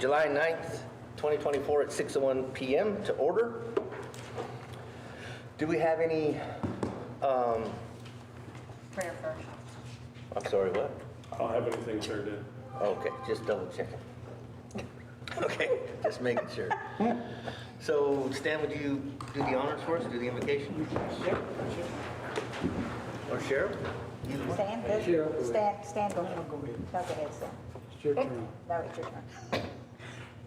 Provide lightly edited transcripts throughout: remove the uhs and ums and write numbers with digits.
July 9th, 2024 at 6:01 p.m. to order. Do we have any, Prayer first. I'm sorry, what? I don't have anything turned in. Okay, just double checking. Okay, just making sure. So Stan, would you do the honors for us, do the invocation? Or Cheryl? Either one. Stand, stand, go ahead. No, go ahead, Stan. It's your turn. No, it's your turn.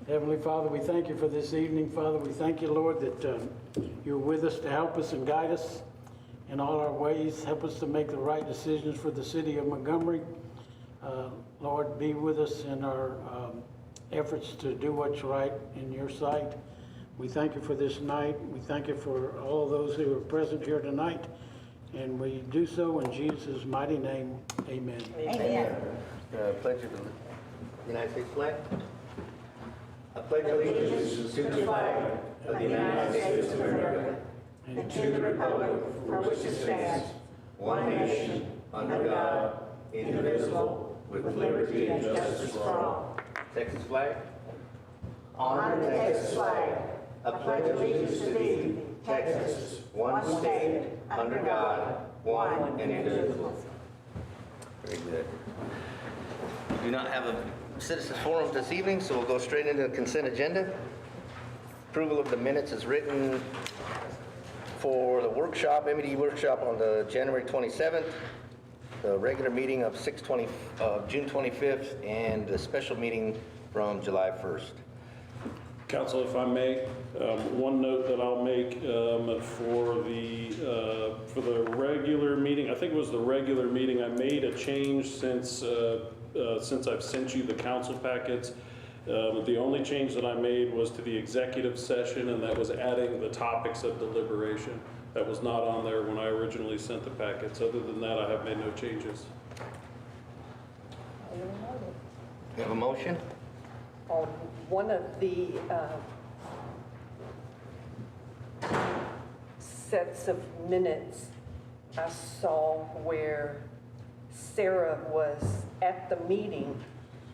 Heavenly Father, we thank you for this evening. Father, we thank you, Lord, that you're with us to help us and guide us in all our ways. Help us to make the right decisions for the city of Montgomery. Lord, be with us in our efforts to do what's right in your sight. We thank you for this night. We thank you for all those who are present here tonight. And we do so in Jesus' mighty name. Amen. Amen. Pledge of the United States flag. I pledge allegiance to the flag of the United States of America and to the republic for which it stands, one nation, under God, indivisible, with liberty and justice for all. Texas flag. Honor the Texas flag. I pledge allegiance to thee, Texas, one state, under God, one and indivisible. Very good. We do not have a citizens forum this evening, so we'll go straight into the consent agenda. Approval of the minutes is written for the workshop, MED workshop on the January 27th, the regular meeting of June 25th, and the special meeting from July 1st. Council, if I may, one note that I'll make for the regular meeting, I think it was the regular meeting, I made a change since I've sent you the council packets. The only change that I made was to the executive session, and that was adding the topics of deliberation. That was not on there when I originally sent the packets. Other than that, I have made no changes. You have a motion? On one of the sets of minutes, I saw where Sarah was at the meeting,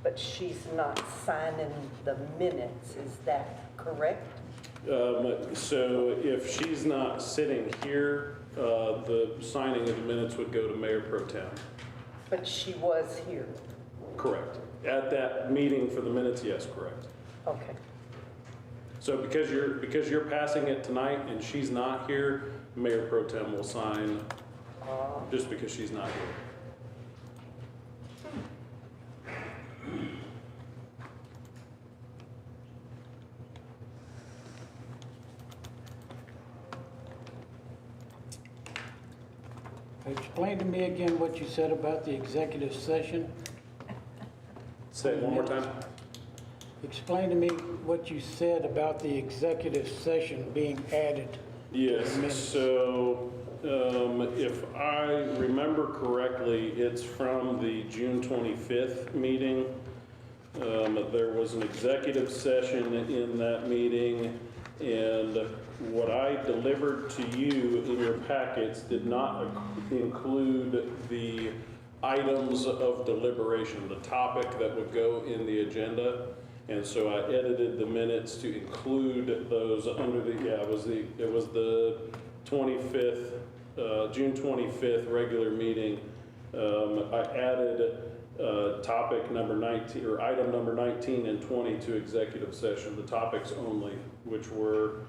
but she's not signing the minutes. Is that correct? So if she's not sitting here, the signing of the minutes would go to Mayor Pro Tem. But she was here. Correct. At that meeting for the minutes, yes, correct. Okay. So because you're passing it tonight and she's not here, Mayor Pro Tem will sign just because she's not here. Explain to me again what you said about the executive session. Say it one more time. Explain to me what you said about the executive session being added. Yes, to the minutes. so if I remember correctly, it's from the June 25th meeting. There was an executive session in that meeting, and what I delivered to you in your packets did not include the items of deliberation, the topic that would go in the agenda. And so I edited the minutes to include those under the, it was the 25th, June 25th regular meeting. I added topic number 19, or item number 19 and 20 to executive session, the topics only, which were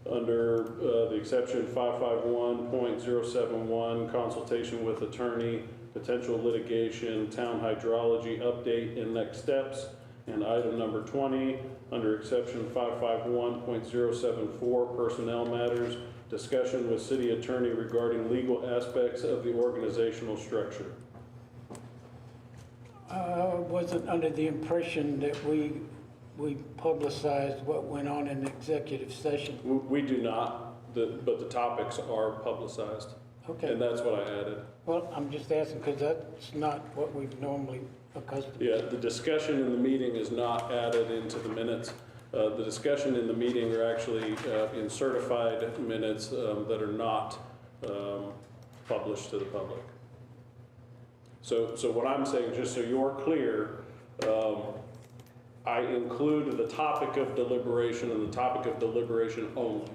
under the exception 551.071, consultation with attorney, potential litigation, town hydrology update and next steps, and item number 20, under exception 551.074, personnel matters, discussion with city attorney regarding legal aspects of the organizational structure. I wasn't under the impression that we publicized what went on in the executive session. We do not, but the topics are publicized. Okay. And that's what I added. Well, I'm just asking because that's not what we've normally accustomed to. Yeah, the discussion in the meeting is not added into the minutes. The discussion in the meeting are actually in certified minutes that are not published to the public. So what I'm saying, just so you're clear, I include the topic of deliberation and the topic of deliberation only.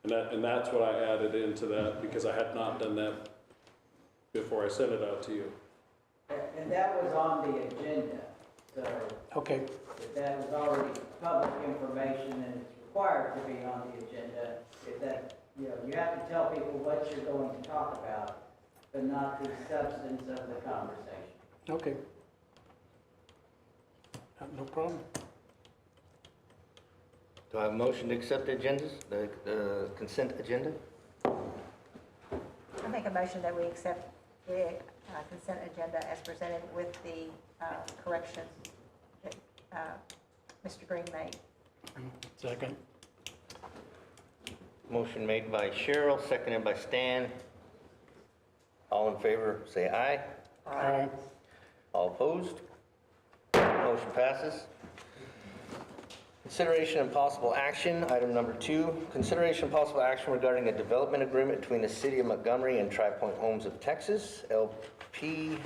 And that's what I added into that, because I had not done that before I sent it out to you. And that was on the agenda, so Okay, if that was already public information and it's required to be on the agenda, if that, you have to tell people what you're going to talk about, but not the substance of the conversation. okay. No problem. Do I have a motion to accept the agendas, the consent agenda? I make a motion that we accept the consent agenda as presented with the corrections that Mr. Green made. Second. Motion made by Cheryl, seconded by Stan. All in favor, say aye. Aye. All opposed? Motion passes. Consideration and possible action, item number 2. Consideration and possible action regarding a development agreement between the City of Montgomery and Tri Point Homes of Texas, LP.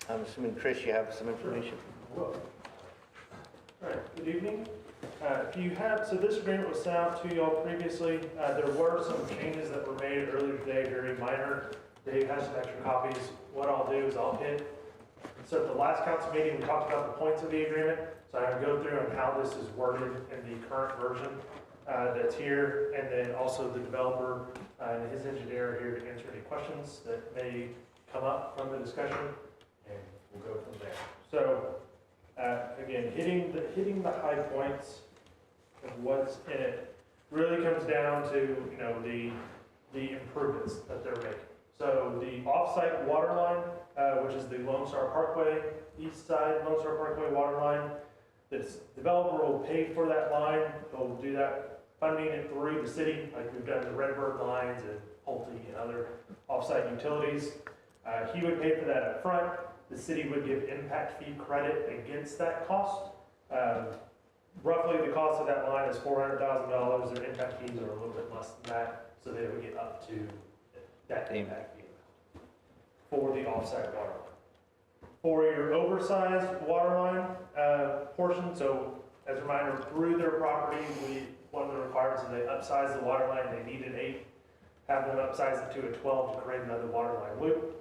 I'm assuming, Chris, you have some information? All right, good evening. So this agreement was sent out to y'all previously. There were some changes that were made earlier today, very minor. Dave has some extra copies. What I'll do is so at the last council meeting, we talked about the points of the agreement. So I'm going to go through on how this is worded in the current version that's here, and then also the developer and his engineer are here to answer any questions that may come up from the discussion, and we'll go from there. So again, hitting the high points of what's in it really comes down to the improvements that they're making. So the off-site water line, which is the Lone Star Parkway, east side Lone Star Parkway water line, this developer will pay for that line. They'll do that, funding it through the city, like we've done the Redbird lines and Pulte and other off-site utilities. He would pay for that up front. The city would give impact fee credit against that cost. Roughly the cost of that line is $400,000. Their impact fees are a little bit less than that, so they would get up to that impact fee for the offsite water line. For your oversized water line portion, so as a reminder, through their property, one of the requirements is they upsize the water line. They need an 8, have them upsize it to a 12 to create another water line loop.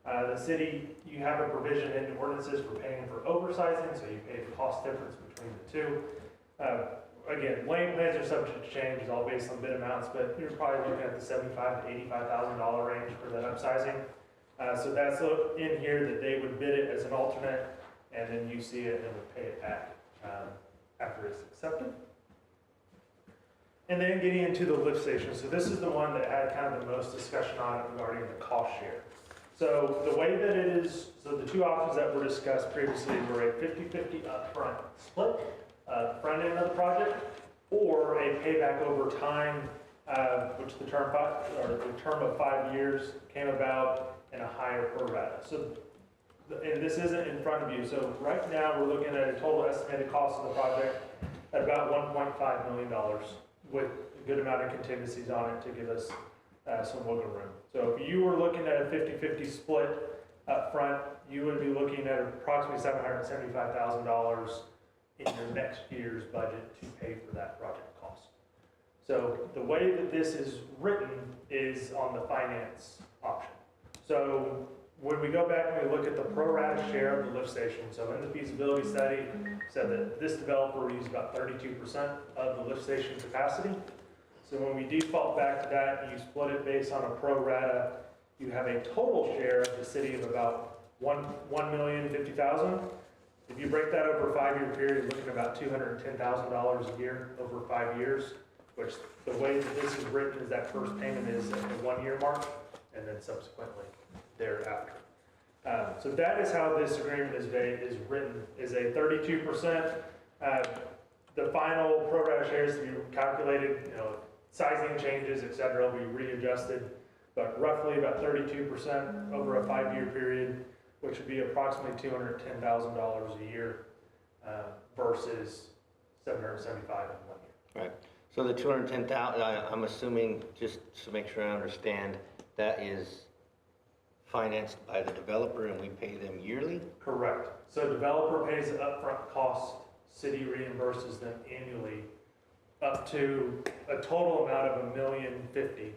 The city, you have a provision in the ordinances for paying for oversizing, so you pay the cost difference between the two. Again, lane plans are subject to change, it's all based on bid amounts, but you're probably looking at the $75,000 to $85,000 range for that upsizing. So that's in here that they would bid it as an alternate, and then you see it and would pay it back after it's accepted. And then getting into the lift station. So this is the one that had kind of the most discussion on it regarding the cost share. So the way that it is, so the two options that were discussed previously were a 50-50 upfront split, front end of the project, or a payback over time, which the term of 5 years came about in a higher pro rata. So, and this isn't in front of you. So right now we're looking at a total estimated cost of the project at about $1.5 million, with a good amount of contingencies on it to give us some wiggle room. So if you were looking at a 50-50 split up front, you would be looking at approximately $775,000 in your next year's budget to pay for that project cost. So the way that this is written is on the finance option. So when we go back and we look at the pro rata share of the lift station, so in the feasibility study, said that this developer will use about 32% of the lift station capacity. So when we default back to that and you split it based on a pro rata, you have a total share of the city of about $1,050,000. If you break that over a 5-year period, you're looking at about $210,000 a year over 5 years, which the way that this is written is that first payment is at the 1-year mark and then subsequently thereafter. So that is how this agreement is written, is a 32%. The final pro rata shares to be calculated, sizing changes, et cetera, will be readjusted, but roughly about 32% over a 5-year period, which would be approximately $210,000 a year versus $775,000 in 1 year. Right. So the 210,000, I'm assuming, just to make sure I understand, that is financed by the developer and we pay them yearly? Correct. So developer pays the upfront cost, city reimburses them annually up to a total amount of $1,050,000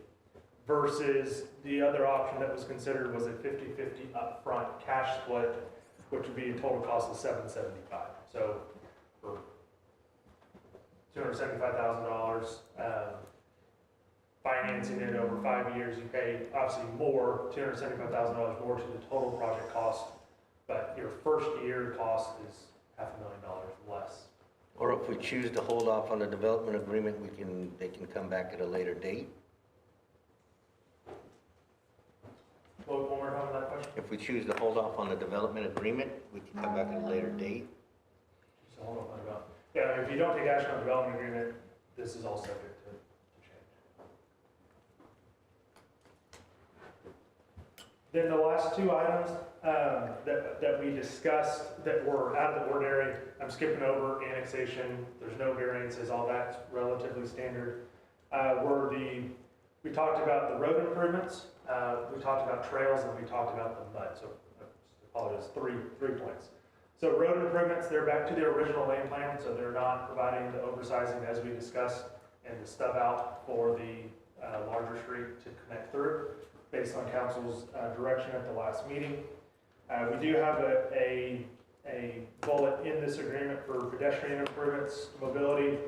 versus the other option that was considered was a 50/50 upfront cash split, which would be a total cost of $775,000. So for $275,000, financing it over 5 years, you pay obviously more, $275,000 more to the total project cost, but your first year cost is $500,000 less. Or if we choose to hold off on the development agreement, they can come back at a later date? One more time on that question? If we choose to hold off on the development agreement, we can come back at a later date? So hold on, about. Yeah, if you don't take action on the development agreement, this is all subject to change. Then the last two items that we discussed that were out of the ordinary, I'm skipping over annexation, there's no variances, all that's relatively standard. We talked about the road improvements, we talked about trails, and we talked about the mud. So I apologize, three points. So road improvements, they're back to their original lane plan, so they're not providing the oversizing as we discussed and the stub out for the larger street to connect through based on council's direction at the last meeting. We do have a bullet in this agreement for pedestrian improvements, mobility,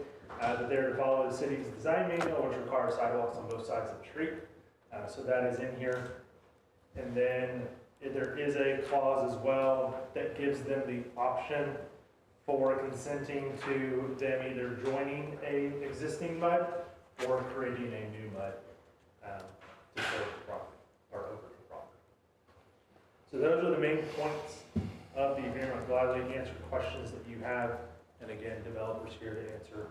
that they're to follow the city's design manual, which requires sidewalks on both sides of the street. So that is in here. And then there is a clause as well that gives them the option for consenting to them either joining a existing mud or creating a new mud to serve the property or over the property. So those are the main points of the agreement. I'll gladly answer questions that you have. And again, developers here to answer.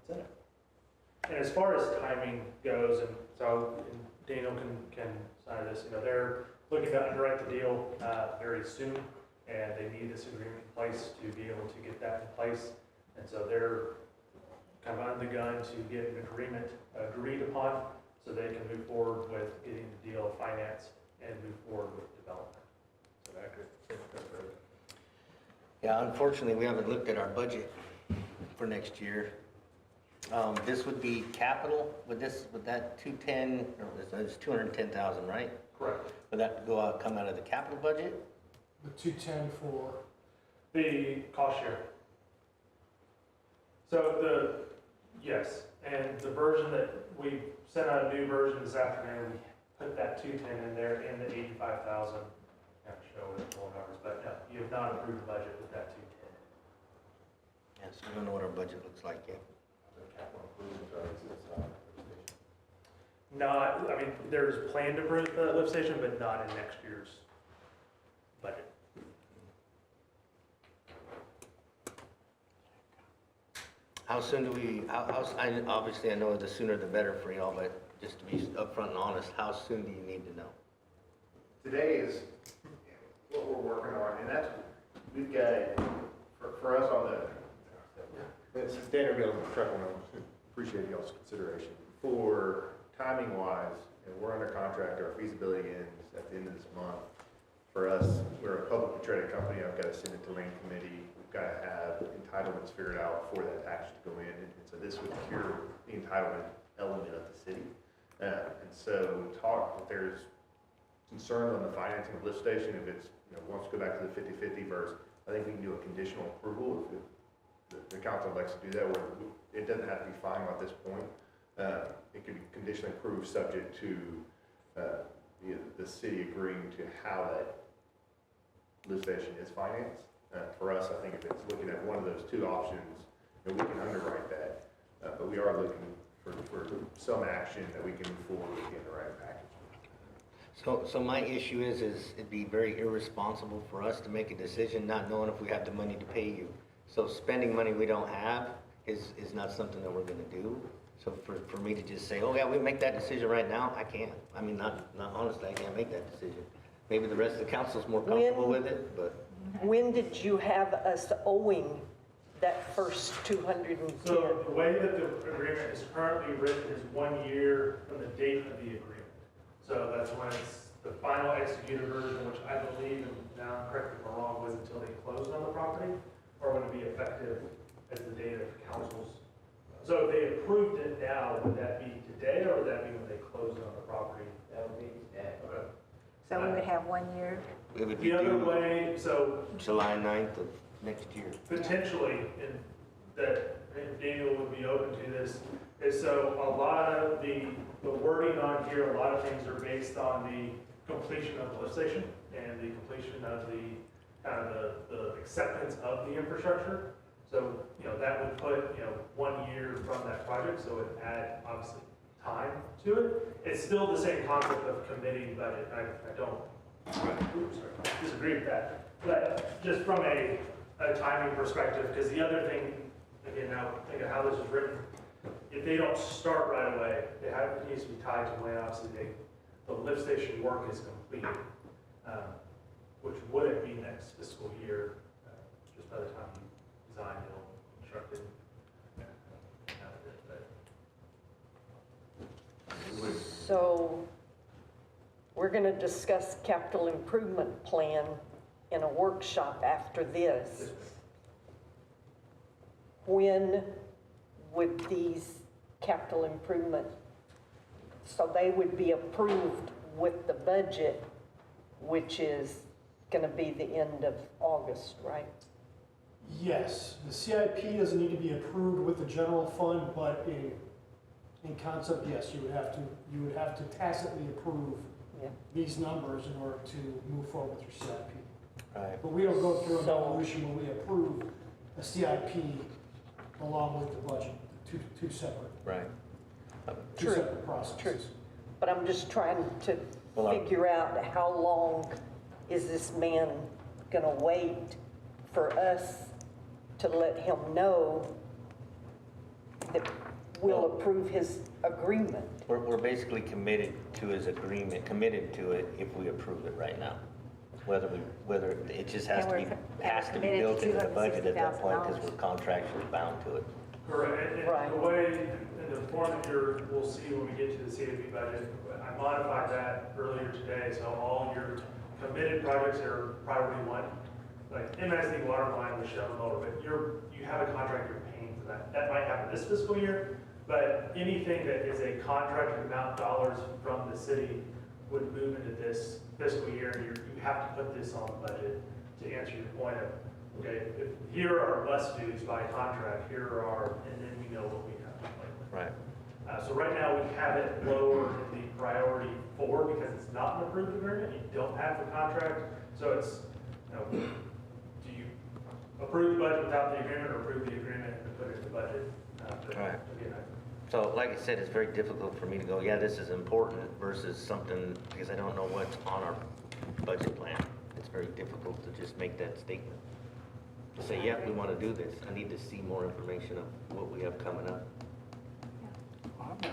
That's it. And as far as timing goes, and so Daniel can sign this, they're looking to underwrite the deal very soon, and they need this agreement in place to be able to get that in place. And so they're kind of on the gun to get an agreement agreed upon so they can move forward with getting the deal financed and move forward with development. So accurate. Yeah, unfortunately, we haven't looked at our budget for next year. This would be capital, would that 210, or it's 210,000, right? Correct. Would that come out of the capital budget? The 210 for, The cost share. Yes, and the version that we sent out a new version this afternoon, we put that 210 in there and the 85,000. I have to show it full numbers, but no, you have not approved the budget with that 210. Yes, we don't know what our budget looks like yet. Not, I mean, there's planned to approve the lift station, but not in next year's budget. How soon do we, obviously I know the sooner the better for y'all, but just to be upfront and honest, how soon do you need to know? Today is what we're working on, and that's, we've got, for us on it's Daniel Miller with Truck Owners. Appreciate y'all's consideration. For timing wise, and we're under contract, our feasibility ends at the end of this month. For us, we're a publicly traded company. I've got to send it to Lane Committee. We've got to have entitlements figured out for that tax to go in. And so this would cure the entitlement element of the city. And so if there's concern on the financing of the lift station, if it's, wants to go back to the 50/50 verse, I think we can do a conditional approval if the council likes to do that, where it doesn't have to be final at this point. It could be conditionally approved subject to the city agreeing to how that lift station is financed. For us, I think if it's looking at one of those two options, we can underwrite that. But we are looking for some action that we can move forward with the underwriting package. So my issue is it'd be very irresponsible for us to make a decision not knowing if we have the money to pay you. So spending money we don't have is not something that we're gonna do. So for me to just say, oh yeah, we make that decision right now, I can't. I mean, not honestly, I can't make that decision. Maybe the rest of the council's more comfortable with it, but. When did you have us owing that first 210? So the way that the agreement is currently written is 1 year from the date of the agreement. So that's when it's the final executed version, which I believe, and now correct me if I'm wrong, was until they closed on the property, or would it be effective as the date of council's? So if they approved it now, would that be today, or would that be when they closed on the property? That would be today. Okay. So we would have 1 year. It would be The other due way, so July 9th of next year. potentially, in that if Daniel would be open to this, is so a lot of the wording on here, a lot of things are based on the completion of the lift station and the completion of the, kind of the acceptance of the infrastructure. So, that would put, 1 year from that project, so it would add, obviously, time to it. It's still the same concept of committing budget. I don't disagree with that. But just from a timing perspective, because the other thing, again, now think of how this is written, if they don't start right away, it needs to be tied to when obviously the lift station work is completed, which wouldn't be next fiscal year, just by the time you design, build, construct it. So we're going to discuss capital improvement plan in a workshop after this. When would these capital improvement, so they would be approved with the budget, which is going to be the end of August, right? Yes, the CIP doesn't need to be approved with the general fund, but in concept, yes, you would have to tacitly approve Yeah. these numbers in order to move forward with your CIP. Right. But we don't go through an So- evolution when we approve a CIP along with the budget, two separate, Right. two True, separate processes. true. But I'm just trying to Well, figure out how long is this man going to wait for us to let him know that we'll approve his agreement? We're basically committed to his agreement, committed to it if we approve it right now. Whether it just has to be, And we're has to be committed built to into the budget at that point because $260,000. we're contractually bound to it. Correct, and Right. the way, in the form that we'll see when we get to the CIP budget, I modified that earlier today, so all your committed projects are priority one, like MSD water line was shown lower, but you have a contract, you're paying for that. That might happen this fiscal year, but anything that is a contracted amount of dollars from the city would move into this fiscal year, and you have to put this on the budget to answer your point of, okay, if here are must do's by contract, here are, and then we know what we have to play with. Right. So right now, we have it lower in the priority 4 because it's not an approved agreement, you don't have the contract, so it's, do you approve the budget without the agreement, or approve the agreement and put it in the budget? But Right. Again, So like I said, it's very difficult for me to go, yeah, this is important versus something, because I don't know what's on our budget plan. It's very difficult to just make that statement. To say, yeah, we want to do this. I need to see more information of what we have coming up.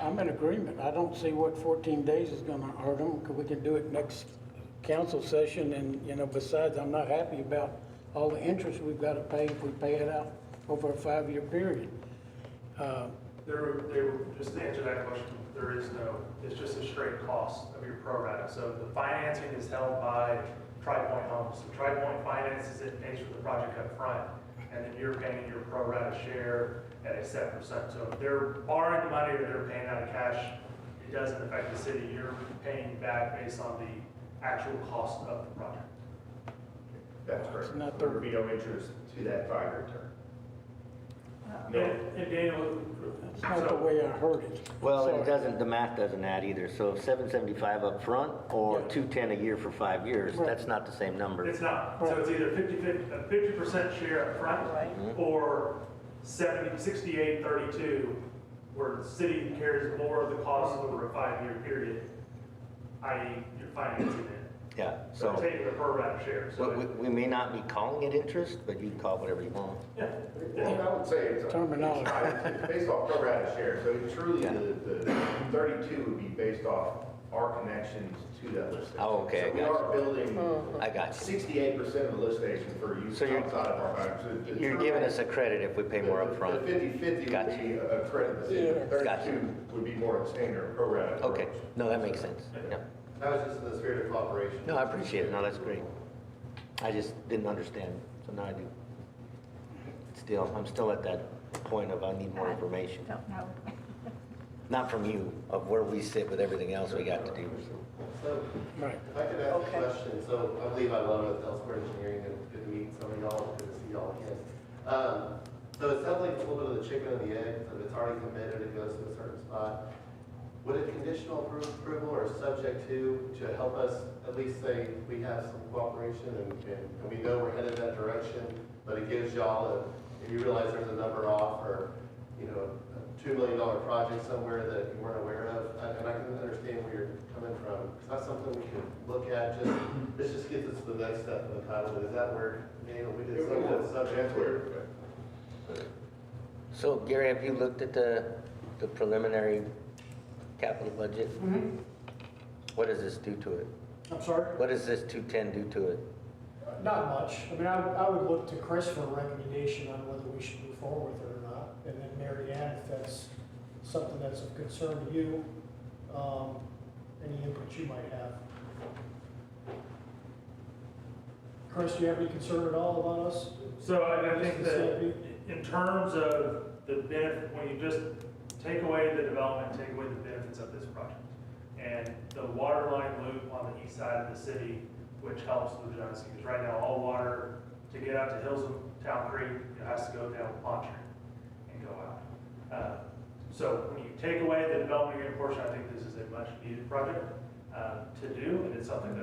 I'm in agreement. I don't see what 14 days is gonna hurt them, 'cause we can do it next council session, and, besides, I'm not happy about all the interest we've gotta pay if we pay it out over a 5-year period. just to answer that question, there is no, it's just a straight cost of your pro rata. So the financing is held by Tri-Point Homes. So Tri-Point finances it, pays for the project up front, and then you're paying your pro rata share at a set percent. So if they're borrowing the money or they're paying out of cash, it doesn't affect the city. You're paying back based on the actual cost of the project. That's correct. It's not There would be no interest to that 5-year term. No. And Daniel, That's not the way I heard it. Well, Sorry. it doesn't, the math doesn't add either. So if 775 up front or Yeah. 210 a year for 5 years, Right. that's not the same number. it's not. So it's either 50% share up front, Right. or 68-32, where the city carries more of the cost over a 5-year period, i.e. you're financing it. Yeah, So so taking the pro rata share. So we may not be calling it interest, but you can call it whatever you want. yeah. Well, I would say it's Terminology. it's based off pro rata share, so truly the 32 would be based off our connections to that lift station. Oh, okay, I So we got are building I got you. 68% of the lift station for use So you're- outside of our bounds. So You're giving us a credit if we pay more up front. The 50/50 would Gotcha. be a credit to the city. Yes. Gotcha. 32 would be more of a standard pro rata. Okay, approach. no, that makes sense. Yeah. That was just in the spirit of cooperation. No, I appreciate it. No, that's great. I just didn't understand, so now I do. Still, I'm still at that point of I need more information. Don't know. Not from you, of where we sit with everything else we got to do. So, Right. if I could ask Okay. a question, so I believe I love it, Elsewhere Engineering, and good to meet some of y'all, good to see y'all again. So it sounds like it's a little bit of the chicken and the egg, so if it's already committed, it goes to a certain spot. Would a conditional approval or subject to help us at least say we have some cooperation and we know we're headed that direction, but it gives y'all if you realize there's a number off or, you know, a $2 million project somewhere that you weren't aware of, and I can understand where you're coming from. It's not something we can look at, this just gets us to the next step in the title. Is that where, Daniel, we did some of the subject where? So Gary, have you looked at the preliminary capital budget? Mhm. What does this do to it? I'm sorry? What does this 210 do to it? Not much. I mean, I would look to Chris for a recommendation on whether we should move forward with it or not. And then Mary Ann, if that's something that's of concern to you, any input you might have. Chris, do you have any concern at all about us? So I think Just that the CIP? in terms of the benefit, when you just take away the development, take away the benefits of this project, and the water line loop on the east side of the city, which helps the redundancy, because right now all water to get out to Hills of Town Creek, it has to go down Pond Street and go out. So when you take away the development agreement portion, I think this is a much needed project to do, and it's something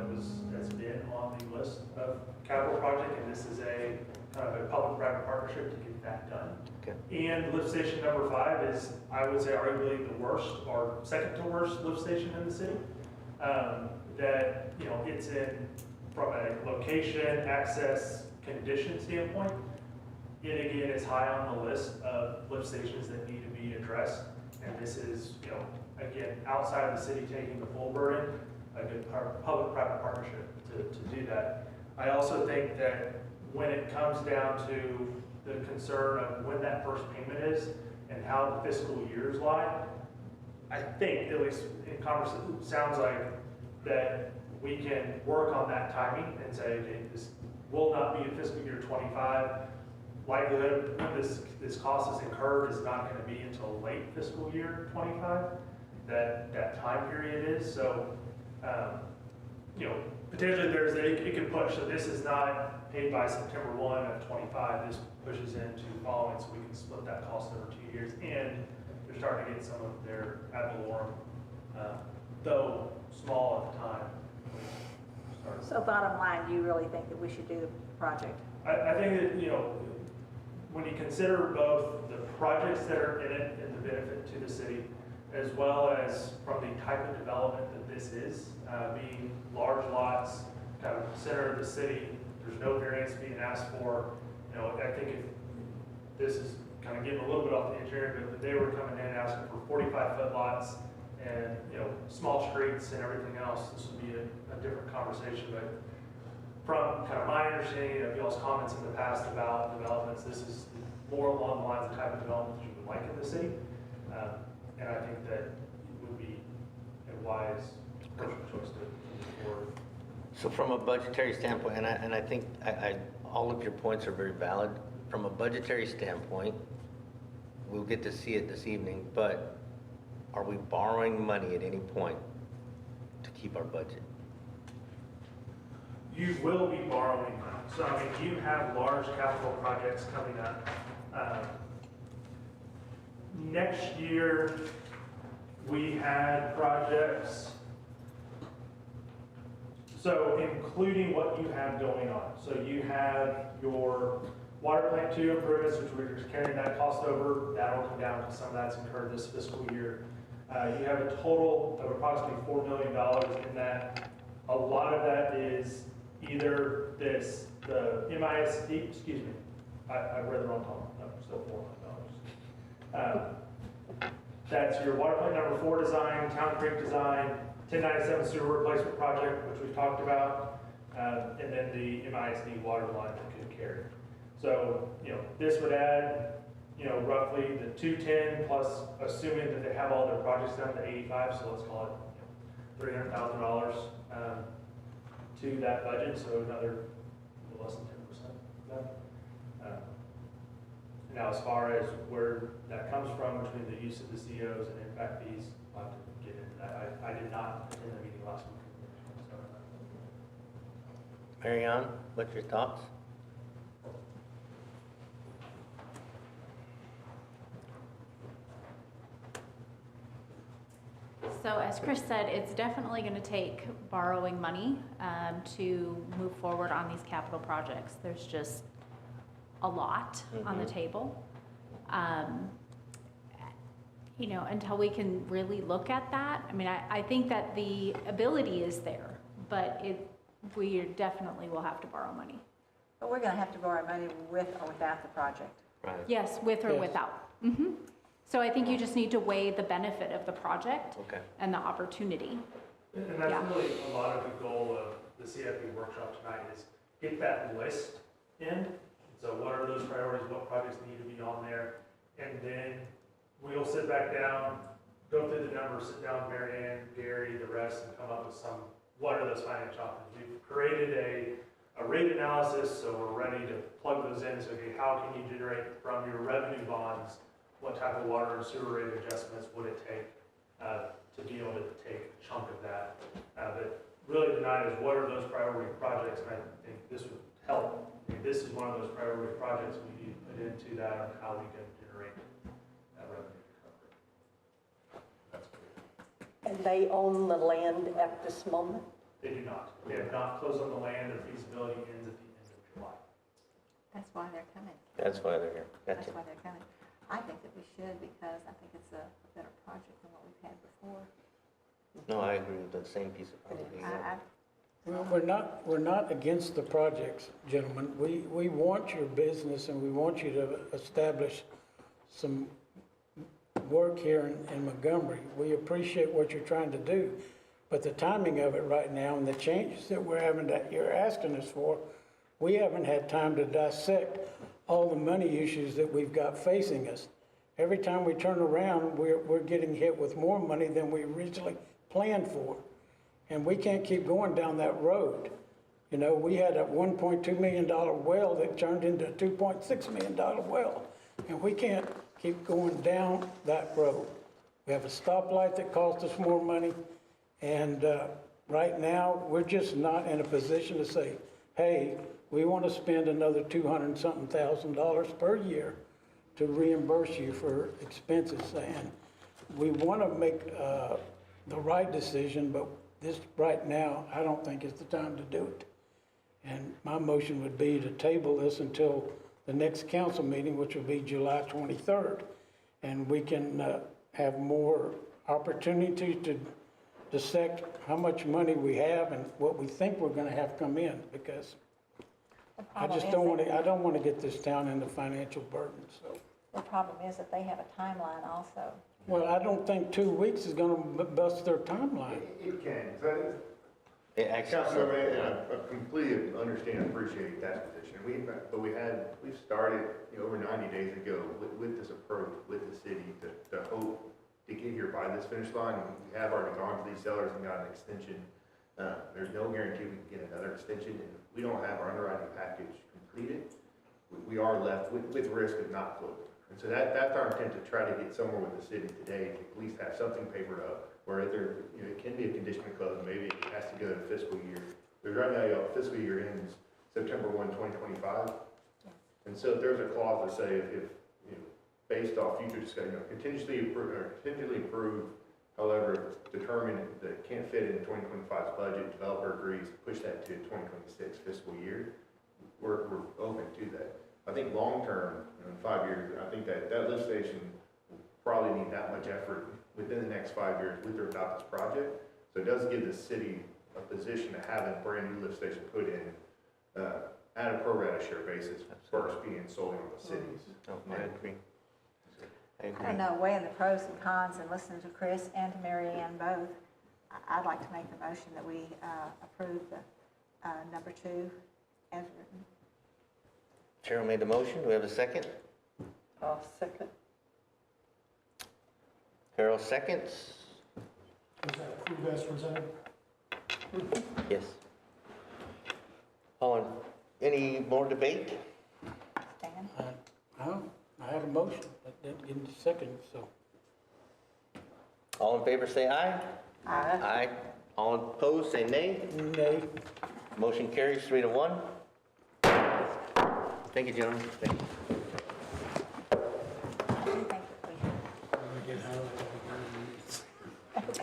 that's been on the list of capital project, and this is a kind of a public-private partnership to get that done. Okay. And lift station number 5 is, I would say, arguably the worst or second to worst lift station in the city. That, you know, it's in, from a location, access, condition standpoint, it again is high on the list of lift stations that need to be addressed. And this is, you know, again, outside of the city taking the full burden, a good public-private partnership to do that. I also think that when it comes down to the concern of when that first payment is and how the fiscal years lie, I think, at least in conversation, sounds like that we can work on that timing and say, okay, this will not be in fiscal year 25. Likelihood when this cost is incurred is not going to be until late fiscal year 25. That time period is. So, you know, potentially it can push. So this is not paid by September 1 of 25. This pushes into following, so we can split that cost over 2 years. And they're starting to get some of their ad valorem, though small at the time. So bottom line, do you really think that we should do the project? I think that, you know, when you consider both the projects that are in it and the benefit to the city, as well as from the type of development that this is, being large lots, kind of center of the city, there's no variance being asked for. You know, I think if this is kind of getting a little bit off the engineering, but if they were coming in asking for 45-foot lots and, you know, small streets and everything else, this would be a different conversation. But from kind of my understanding of y'all's comments in the past about developments, this is more along the lines of the type of development you would like in the city. And I think that it would be a wise choice to move forward. So from a budgetary standpoint, and I think all of your points are very valid. From a budgetary standpoint, we'll get to see it this evening, but are we borrowing money at any point to keep our budget? You will be borrowing money. So, I mean, you have large capital projects coming up. Next year, we had projects, so including what you have going on. So you have your water plant 2 improvements, which we're just carrying that cost over. That'll come down because some of that's incurred this fiscal year. You have a total of approximately $4 million in that. A lot of that is either the MISD, excuse me, I read the wrong column, no, still $4 million. That's your water plant number 4 design, Town Creek design, 1097 sewer replacement project, which we've talked about, and then the MISD water line that could carry. So, you know, this would add, you know, roughly the 210 plus, assuming that they have all their projects done, the 85, so let's call it, $300,000 to that budget, so another little less than 10% of that. Now, as far as where that comes from between the use of the COs and impact fees, I'll have to get into that. I did not attend the meeting last week. So, Mary Ann, what's your thoughts? So as Chris said, it's definitely going to take borrowing money to move forward on these capital projects. There's just a lot on the table. You know, until we can really look at that, I mean, I think that the ability is there, but we definitely will have to borrow money. But we're going to have to borrow money with or without the project. Right. Yes, with or Yes. without. So I think you just need to weigh the benefit of the project Okay. and the opportunity. And that's Yeah. really a lot of the goal of the CFP workshop tonight is get that list in. So what are those priorities, what projects need to be on there? And then we'll sit back down, go through the numbers, sit down, Mary Ann, Gary, the rest, and come up with what are those financial options? We've created a rate analysis, so we're ready to plug those in. So, okay, how can you generate from your revenue bonds? What type of water and sewer rate adjustments would it take to be able to take a chunk of that? But really tonight is what are those priority projects? And I think this would help. I mean, this is one of those priority projects we need to put into that on how we can generate that revenue recovery. That's great. And they own the land at this moment? They do not. They have not closed on the land. Their feasibility ends at the end of July. That's why they're coming. That's why they're here. That's Gotcha. why they're coming. I think that we should, because I think it's a better project than what we've had before. No, I agree with the same piece of property. yeah. Well, we're not against the projects, gentlemen. We want your business and we want you to establish some work here in Montgomery. We appreciate what you're trying to do, but the timing of it right now and the changes that we're having, that you're asking us for, we haven't had time to dissect all the money issues that we've got facing us. Every time we turn around, we're getting hit with more money than we originally planned for. And we can't keep going down that road. You know, we had a $1.2 million well that turned into a $2.6 million well. And we can't keep going down that road. We have a stoplight that cost us more money. And right now, we're just not in a position to say, hey, we want to spend another $200-something thousand per year to reimburse you for expenses. And we want to make the right decision, but this right now, I don't think is the time to do it. And my motion would be to table this until the next council meeting, which will be July 23rd. And we can have more opportunity to dissect how much money we have and what we think we're going to have come in, because I just don't want to, I don't want to get this town into financial burden, so. The problem is that they have a timeline also. Well, I don't think 2 weeks is going to bust their timeline. It can. So, It actually, Councilmember, and I completely understand and appreciate that position. We've started, over 90 days ago with this approach with the city to hope to get here by this finish line. We have already gone to these sellers and got an extension. There's no guarantee we can get another extension, and if we don't have our underwriting package completed, we are left with risk of not closing. And so that's our intent, to try to get somewhere with the city today, to at least have something papered up, where it can be a condition of closing, maybe it has to go to fiscal year. But right now, fiscal year ends September 1, 2025. And so if there's a clause that say if based off future discussion, contingently approved, however, determined that it can't fit in 2025's budget, developer agrees to push that to 2026 fiscal year, we're open to that. I think long-term, in 5 years, I think that lift station will probably need that much effort within the next 5 years with or without this project. So it does give the city a position to have a brand new lift station put in at a pro rata share basis, first being solely on the cities. no, I agree. I I agree. don't know, weighing the pros and cons and listening to Chris and to Mary Ann both, I'd like to make the motion that we approve the number 2 as written. Cheryl made the motion. Do we have a second? I'll second. Carol seconds. Was that approved as presented? Yes. Any more debate? Stan? I had a motion, but didn't get a second, so. All in favor, say aye. Aye. Aye. All opposed, say nay. Nay. Motion carries 3-1. Thank you, gentlemen. Thank you.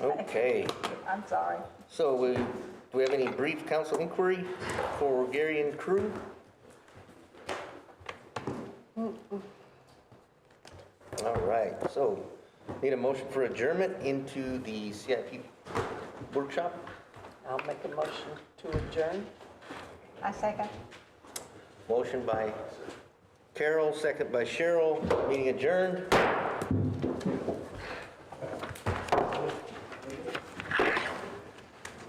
Okay, I'm sorry. so do we have any brief council inquiry for Gary and crew? All right, so need a motion for adjournment into the CIP workshop? I'll make a motion to adjourn. I second. Motion by Carol, second by Cheryl, meeting adjourned.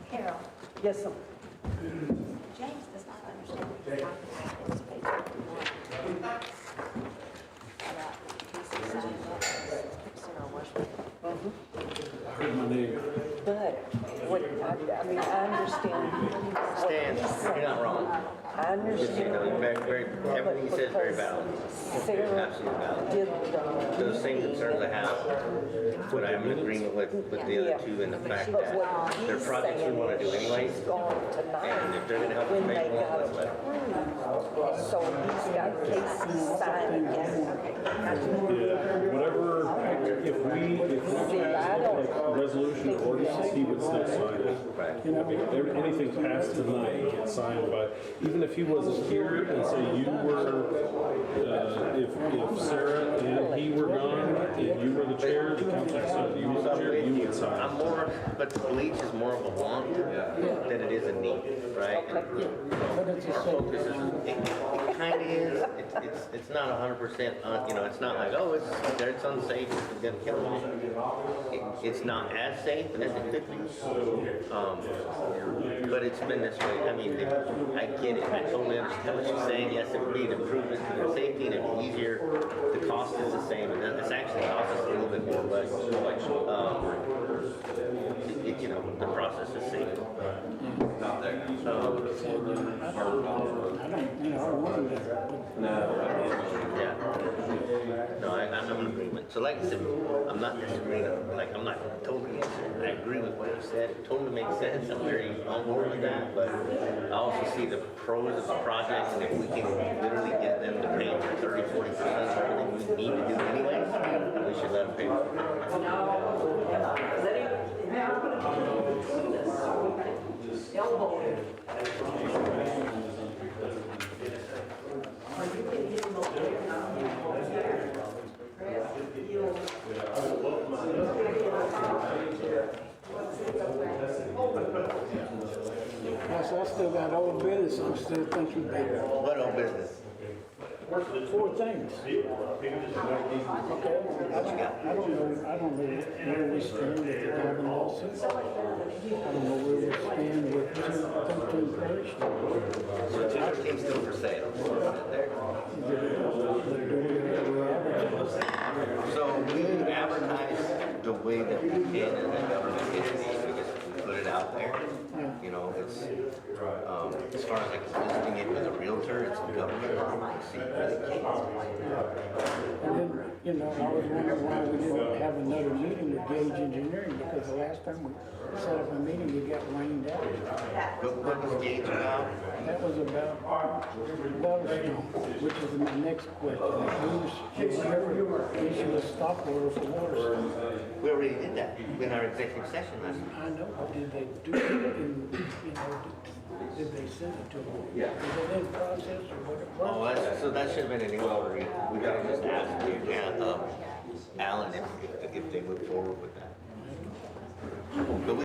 Carol, Yes, sir. James does not understand what you're talking about in his paper. I heard my name. But what, I mean, I understand what Stan, he's saying. you're not wrong. I Just, you know, understand. everything he says is very valid. Sarah Absolutely valid. did Those same concerns I have, but I'm in agreement with the other two in the fact But that what they're he's projects we saying want to do is anyways. she's gone And tonight if they're gonna help us when make they more, got let's let them. approved. So he's got Casey signing it. Yeah, whatever, if we pass like resolution or ordinance, he would still sign it. Right. You know, if anything passed tonight, it gets signed by, even if he wasn't here and say you were, if Sarah and he were gone, and you were the chair, the council decided you were the chair, you would sign. I'm more, but the bleach is more of a want than it is a need, right? But it's Our a same. focus is, it kind of is, it's not 100%, you know, it's not like, oh, it's unsafe, it's gonna kill them. It's not as safe as it could be. But it's been this way. I mean, I get it. I totally understand what you're saying. Yes, it would be an improvement to their safety and it'd be easier. The cost is the same, and it's actually cost us a little bit more, but you know, the process is safe. Not there. I don't, you know, I wonder that. Yeah. No, I'm in agreement. So like I said, I'm not disagreeing, like, I'm not totally against it. I agree with what you said. It totally makes sense. I'm very on board with that, but I also see the pros of the project, and if we can literally get them to pay for 30, 40% of everything we need to do anyways, we should let them pay for it. Yes, I still got old business, I'm still thinking about What old business? 4 things. Okay, I don't know where we stand with the Gavin lawsuit. I don't know where we stand with 13 Parish. So 213 still for sale. So we advertise the way that we can as a government entity, because we put it out there. You know, it's, as far as like listing it as a realtor, it's a government policy, really can't. And then, you know, I was wondering why we didn't have another meeting with Gage Engineering, because the last time we set up a meeting, we got rained out. What was Gage about? That was about water snow, which is my next question. If we ever issue a stop order for water snow. We already did that in our executive session last week. I know, but did they do it in, you know, did they send it to them? Yeah. Is it in process or what? Oh, so that should have been an inquiry. We gotta just ask Alan if they move forward with that. But we